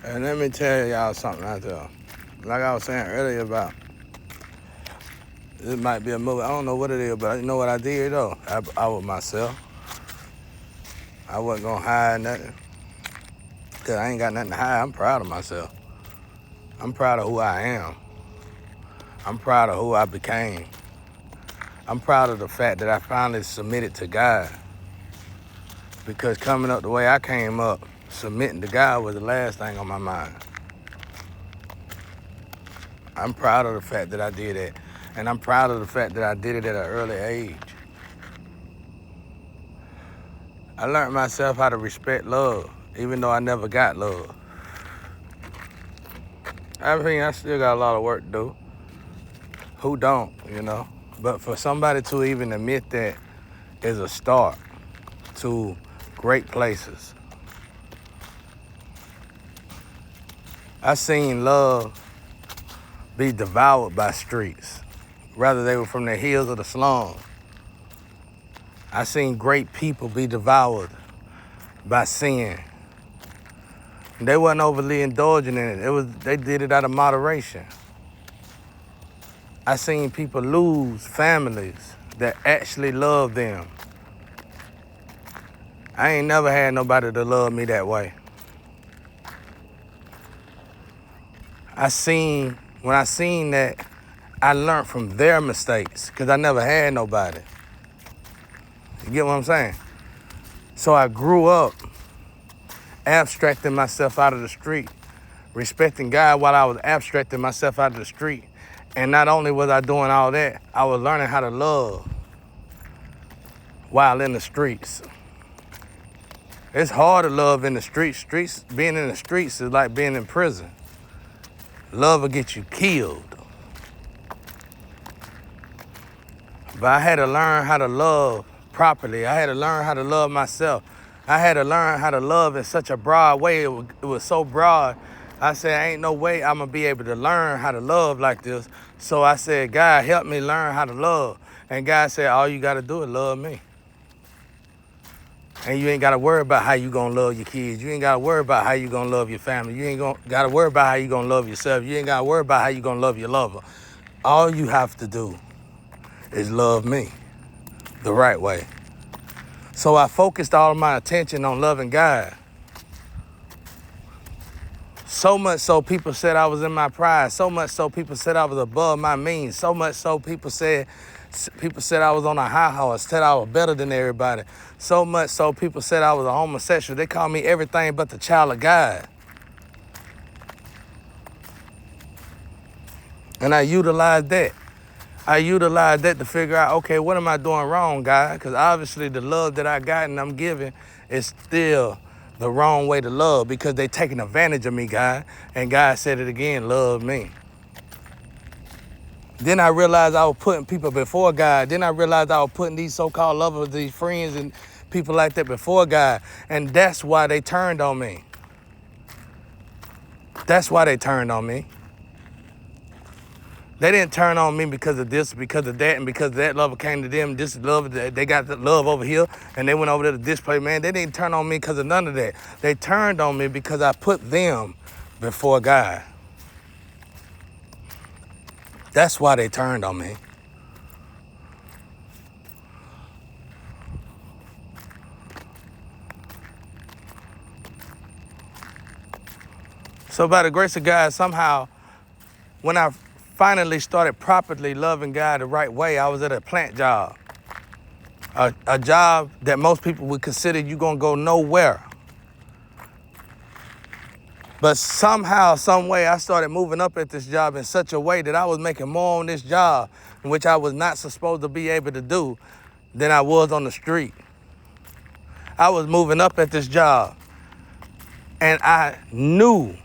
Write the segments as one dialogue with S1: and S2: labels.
S1: And let me tell y'all something out there. Like I was saying earlier about, this might be a movie. I don't know what it is, but you know what I did though? I was myself. I wasn't gonna hide nothing. Cause I ain't got nothing to hide. I'm proud of myself. I'm proud of who I am. I'm proud of who I became. I'm proud of the fact that I finally submitted to God. Because coming up the way I came up, submitting to God was the last thing on my mind. I'm proud of the fact that I did it. And I'm proud of the fact that I did it at an early age. I learned myself how to respect love, even though I never got love. I mean, I still got a lot of work to do. Who don't, you know? But for somebody to even admit that is a start to great places. I seen love be devoured by streets, whether they were from the hills or the slums. I seen great people be devoured by sin. They wasn't overly indulging in it. They did it out of moderation. I seen people lose families that actually loved them. I ain't never had nobody to love me that way. When I seen that, I learned from their mistakes because I never had nobody. You get what I'm saying? So I grew up abstracting myself out of the street, respecting God while I was abstracting myself out of the street. And not only was I doing all that, I was learning how to love while in the streets. It's hard to love in the streets. Being in the streets is like being in prison. Love will get you killed. But I had to learn how to love properly. I had to learn how to love myself. I had to learn how to love in such a broad way. It was so broad. I said, ain't no way I'm gonna be able to learn how to love like this. So I said, God, help me learn how to love. And God said, all you gotta do is love me. And you ain't gotta worry about how you gonna love your kids. You ain't gotta worry about how you gonna love your family. You ain't gotta worry about how you gonna love yourself. You ain't gotta worry about how you gonna love your lover. All you have to do is love me the right way. So I focused all of my attention on loving God. So much so people said I was in my pride. So much so people said I was above my means. So much so people said I was on a high horse, said I was better than everybody. So much so people said I was a homosexual. They called me everything but the child of God. And I utilized that. I utilized that to figure out, okay, what am I doing wrong, God? Because obviously the love that I got and I'm giving is still the wrong way to love because they taking advantage of me, God. And God said it again, love me. Then I realized I was putting people before God. Then I realized I was putting these so-called lovers, these friends and people like that before God. And that's why they turned on me. That's why they turned on me. They didn't turn on me because of this, because of that, and because that love came to them. This love, they got the love over here, and they went over there to display. Man, they didn't turn on me because of none of that. They turned on me because I put them before God. That's why they turned on me. So by the grace of God, somehow, when I finally started properly loving God the right way, I was at a plant job. A job that most people would consider you gonna go nowhere. But somehow, some way, I started moving up at this job in such a way that I was making more on this job, which I was not supposed to be able to do, than I was on the street. I was moving up at this job, and I knew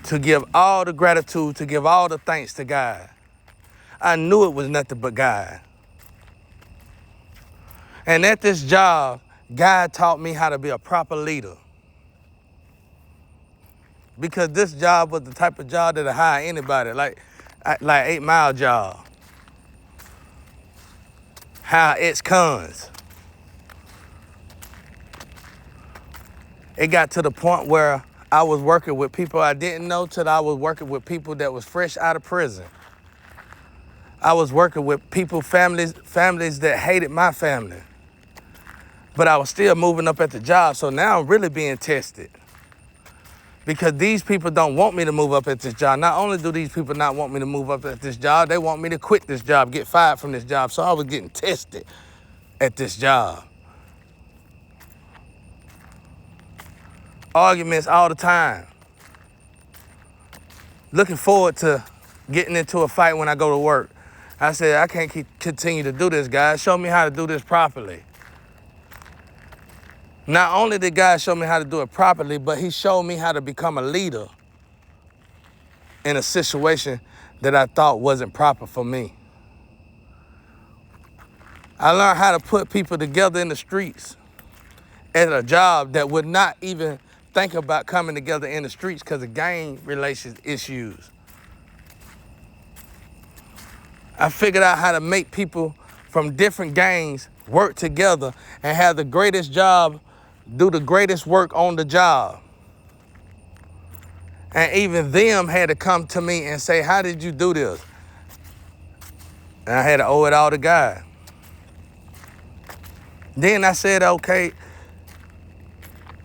S1: to give all the gratitude, to give all the thanks to God. I knew it was nothing but God. And at this job, God taught me how to be a proper leader. Because this job was the type of job that'll hire anybody, like 8 Mile job. Hire ex-cons. It got to the point where I was working with people I didn't know till I was working with people that was fresh out of prison. I was working with people, families that hated my family. But I was still moving up at the job, so now I'm really being tested. Because these people don't want me to move up at this job. Not only do these people not want me to move up at this job, they want me to quit this job, get fired from this job. So I was getting tested at this job. Arguments all the time. Looking forward to getting into a fight when I go to work. I said, I can't continue to do this, guys. Show me how to do this properly. Not only did God show me how to do it properly, but he showed me how to become a leader in a situation that I thought wasn't proper for me. I learned how to put people together in the streets at a job that would not even think about coming together in the streets because of gang relations issues. I figured out how to make people from different gangs work together and have the greatest job, do the greatest work on the job. And even them had to come to me and say, how did you do this? And I had to owe it all to God. Then I said, okay,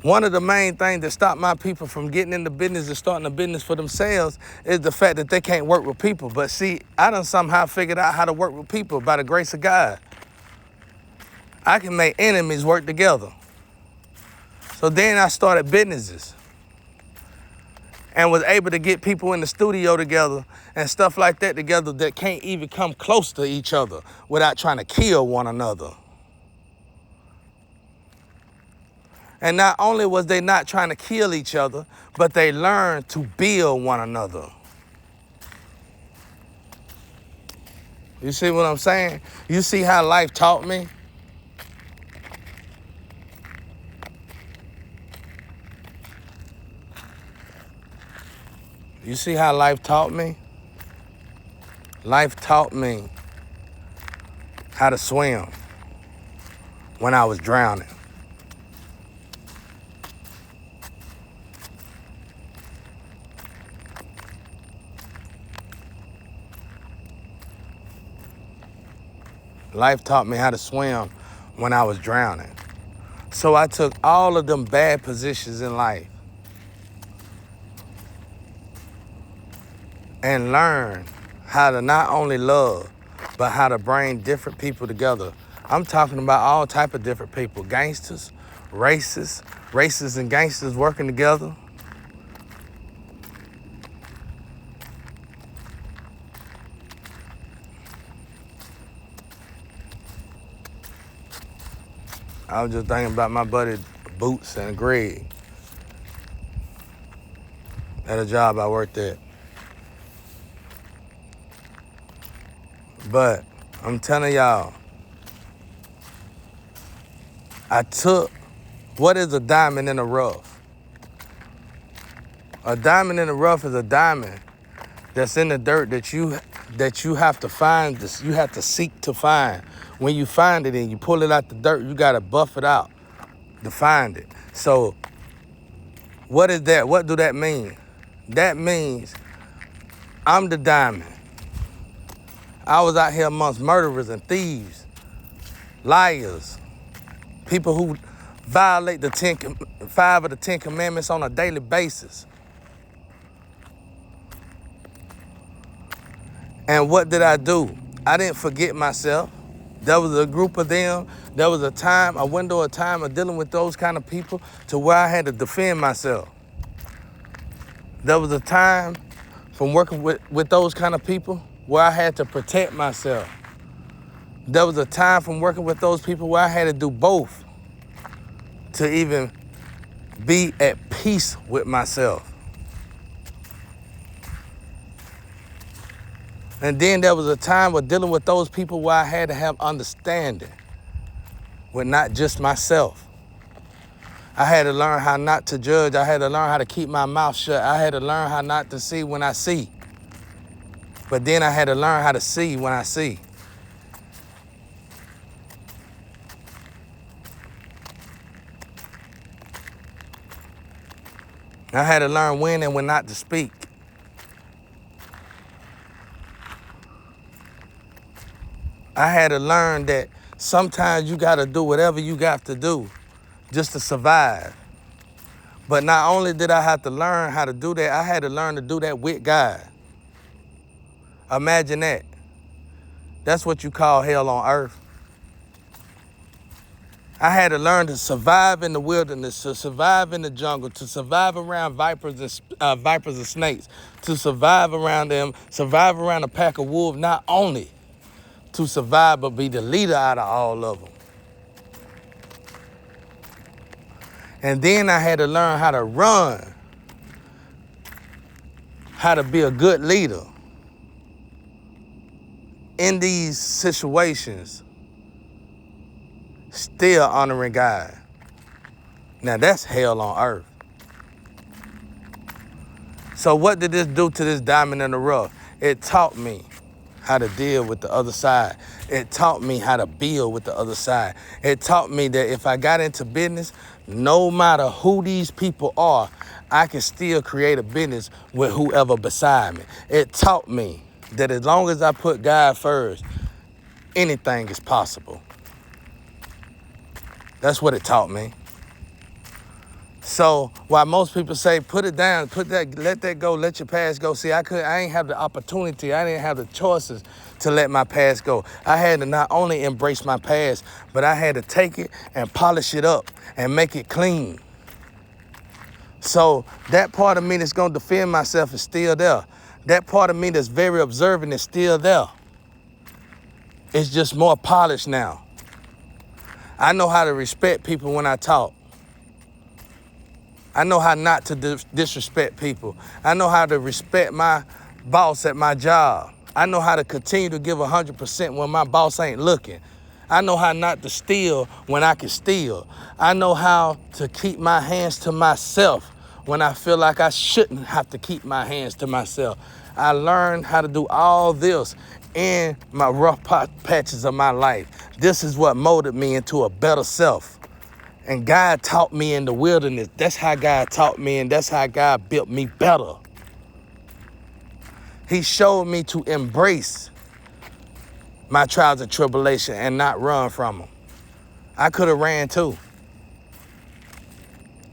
S1: one of the main things that stopped my people from getting into business and starting a business for themselves is the fact that they can't work with people. But see, I done somehow figured out how to work with people by the grace of God. I can make enemies work together. So then I started businesses and was able to get people in the studio together and stuff like that together that can't even come close to each other without trying to kill one another. And not only was they not trying to kill each other, but they learned to build one another. You see what I'm saying? You see how life taught me? You see how life taught me? Life taught me how to swim when I was drowning. Life taught me how to swim when I was drowning. So I took all of them bad positions in life and learned how to not only love, but how to bring different people together. I'm talking about all type of different people, gangsters, racists and gangsters working together. I was just thinking about my buddy Boots and Greg at a job I worked at. But I'm telling y'all, I took, what is a diamond in the rough? A diamond in the rough is a diamond that's in the dirt that you have to find, you have to seek to find. When you find it and you pull it out the dirt, you gotta buff it out to find it. So what is that? What do that mean? That means I'm the diamond. I was out here amongst murderers and thieves, liars, people who violate the 5 of the 10 commandments on a daily basis. And what did I do? I didn't forget myself. There was a group of them. There was a window of time of dealing with those kind of people to where I had to defend myself. There was a time from working with those kind of people where I had to protect myself. There was a time from working with those people where I had to do both to even be at peace with myself. And then there was a time of dealing with those people where I had to have understanding with not just myself. I had to learn how not to judge. I had to learn how to keep my mouth shut. I had to learn how not to see when I see. But then I had to learn how to see when I see. I had to learn when and when not to speak. I had to learn that sometimes you got to do whatever you got to do just to survive. But not only did I have to learn how to do that, I had to learn to do that with God. Imagine that. That's what you call hell on earth. I had to learn to survive in the wilderness, to survive in the jungle, to survive around vipers and snakes, to survive around them, survive around a pack of wolves, not only to survive, but be the leader out of all of them. And then I had to learn how to run, how to be a good leader in these situations, still honoring God. Now that's hell on earth. So what did this do to this diamond in the rough? It taught me how to deal with the other side. It taught me how to build with the other side. It taught me that if I got into business, no matter who these people are, I can still create a business with whoever beside me. It taught me that as long as I put God first, anything is possible. That's what it taught me. So while most people say, put it down, let that go, let your past go. See, I ain't have the opportunity, I didn't have the choices to let my past go. I had to not only embrace my past, but I had to take it and polish it up and make it clean. So that part of me that's gonna defend myself is still there. That part of me that's very observant is still there. It's just more polished now. I know how to respect people when I talk. I know how not to disrespect people. I know how to respect my boss at my job. I know how to continue to give 100% when my boss ain't looking. I know how not to steal when I can steal. I know how to keep my hands to myself when I feel like I shouldn't have to keep my hands to myself. I learned how to do all this in my rough patches of my life. This is what molded me into a better self. And God taught me in the wilderness. That's how God taught me, and that's how God built me better. He showed me to embrace my trials and tribulation and not run from them. I could have ran too.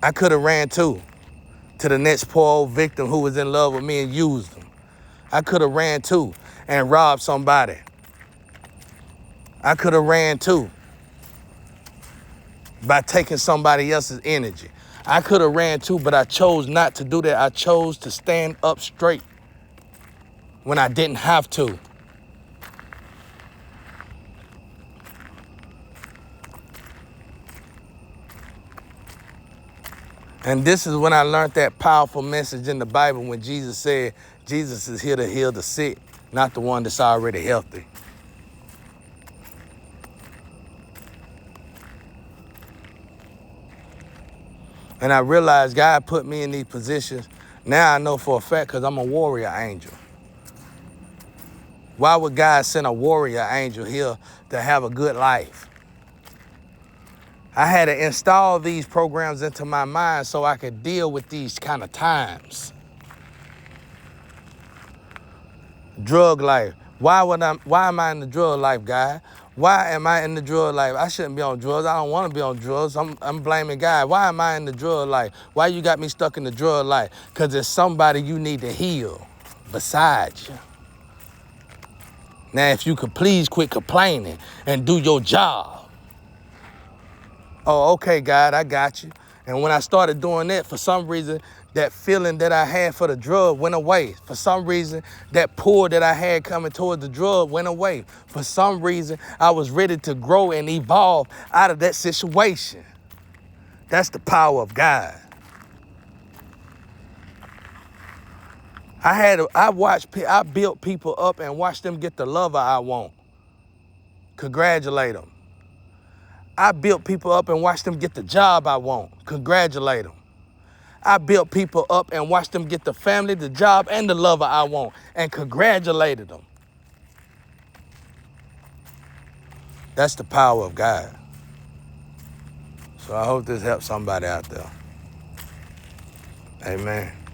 S1: I could have ran too to the next poor old victim who was in love with me and used them. I could have ran too and robbed somebody. I could have ran too by taking somebody else's energy. I could have ran too, but I chose not to do that. I chose to stand up straight when I didn't have to. And this is when I learned that powerful message in the Bible when Jesus said, Jesus is here to heal the sick, not the one that's already healthy. And I realized God put me in these positions. Now I know for a fact because I'm a warrior angel. Why would God send a warrior angel here to have a good life? I had to install these programs into my mind so I could deal with these kind of times. Drug life. Why am I in the drug life, God? Why am I in the drug life? I shouldn't be on drugs. I don't want to be on drugs. I'm blaming God. Why am I in the drug life? Why you got me stuck in the drug life? Because there's somebody you need to heal besides you. Now, if you could please quit complaining and do your job. Oh, okay, God, I got you. And when I started doing that, for some reason, that feeling that I had for the drug went away. For some reason, that pull that I had coming towards the drug went away. For some reason, I was ready to grow and evolve out of that situation. That's the power of God. I built people up and watched them get the lover I want. Congratulate them. I built people up and watched them get the job I want. Congratulate them. I built people up and watched them get the family, the job, and the lover I want, and congratulated them. That's the power of God. So I hope this helps somebody out there. Amen.